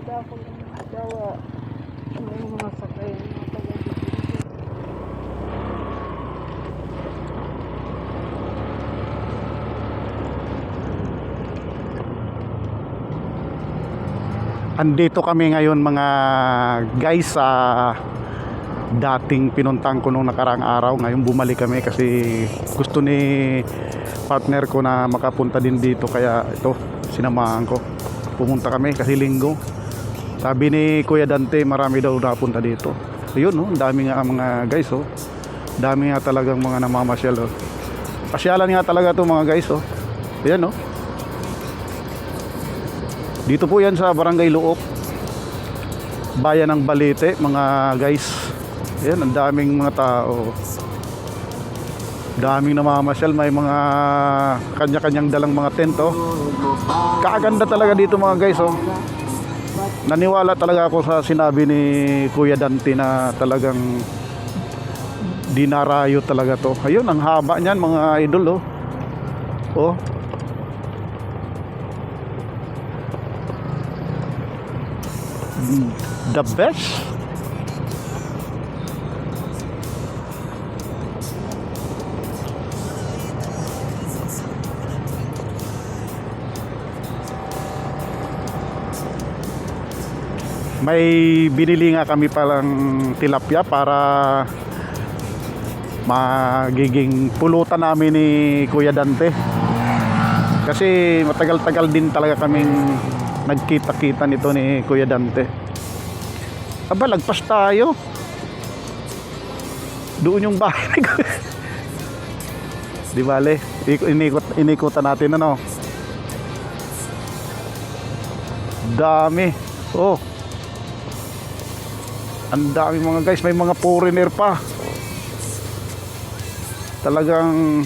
ako ng asawa. May mga sakay na taga. Andito kami ngayon mga guys sa dating pinuntahan ko nung nakaraang araw. Ngayon bumalik kami kasi gusto ni partner ko na makapunta din dito, kaya ito sinamahan ko. Pumunta kami kasi linggo. Sabi ni Kuya Dante marami daw napunta dito. Ayun, ang dami nga mga guys, oh. Dami nga talagang mga namamasyal, oh. Pasyalan nga talaga to mga guys, oh. Ayan, oh. Dito po yan sa Barangay Luok, Bayan ng Balete mga guys. Ayan, ang daming mga tao, daming namamasyal. May mga kanya-kanyang dalang mga tento. Kakaganda talaga dito mga guys, oh. Naniwala talaga ako sa sinabi ni Kuya Dante na talagang dinarayo talaga to. Ayun, ang haba niyan mga idol, oh. Oh. The best. May binili nga kami palang tilapia para magiging pulutan namin ni Kuya Dante. Kasi matagal-tagal din talaga kaming nagkita-kita nito ni Kuya Dante. Aba, lagpas tayo. Doon yung bahay ni Kuya. Di bale, inikutan natin, ano. Dami. Oh. Ang dami mga guys, may mga foreigner pa. Talagang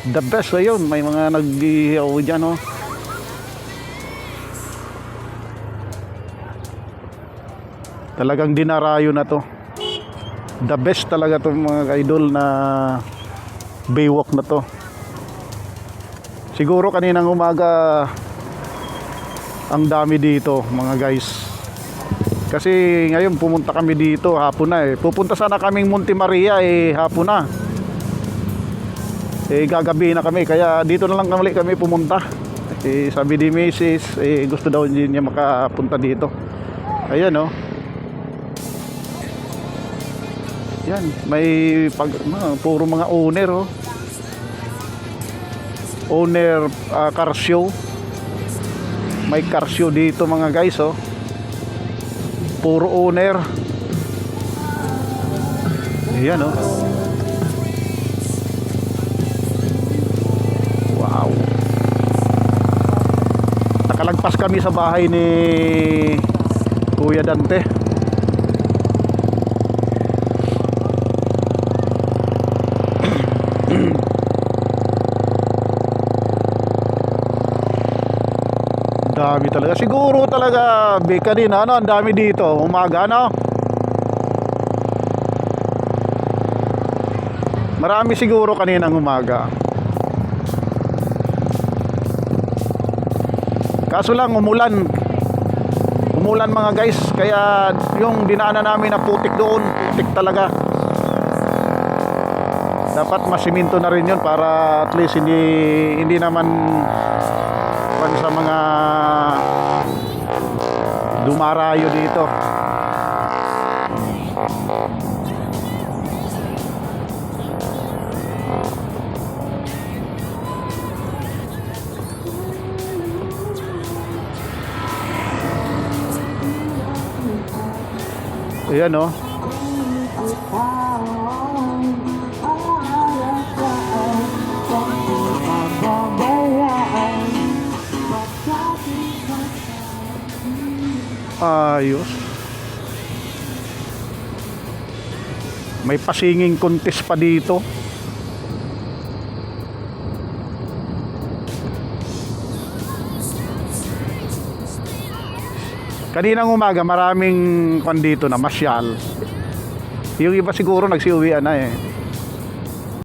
the best ayun. May mga nag-ihaw dyan, oh. Talagang dinarayo na to. The best talaga to mga idol na baywalk na to. Siguro kaninang umaga ang dami dito mga guys. Kasi ngayon pumunta kami dito hapon na eh. Pupunta sana kaming Monte Maria eh, hapon na. Eh gagabi na kami, kaya dito na lang kami pumunta. Eh sabi ni Mrs. eh gusto daw niya makapunta dito. Ayan, oh. Yan, may puro mga owner, oh. Owner car show. May car show dito mga guys, oh. Puro owner. Yan, oh. Wow. Nakalagpas kami sa bahay ni Kuya Dante. Dami talaga. Siguro talaga kanina, ano, ang dami dito. Umaga, no? Marami siguro kaninang umaga. Kaso lang umulan. Umulan mga guys. Kaya yung dinaanan namin na putik doon, putik talaga. Dapat masiminto na rin yun para at least hindi naman sa mga dumarayo dito. Ayan, oh. Ayos. May pasinging contest pa dito. Kaninang umaga maraming dito na masyal. Yung iba siguro nagsiuwian na eh.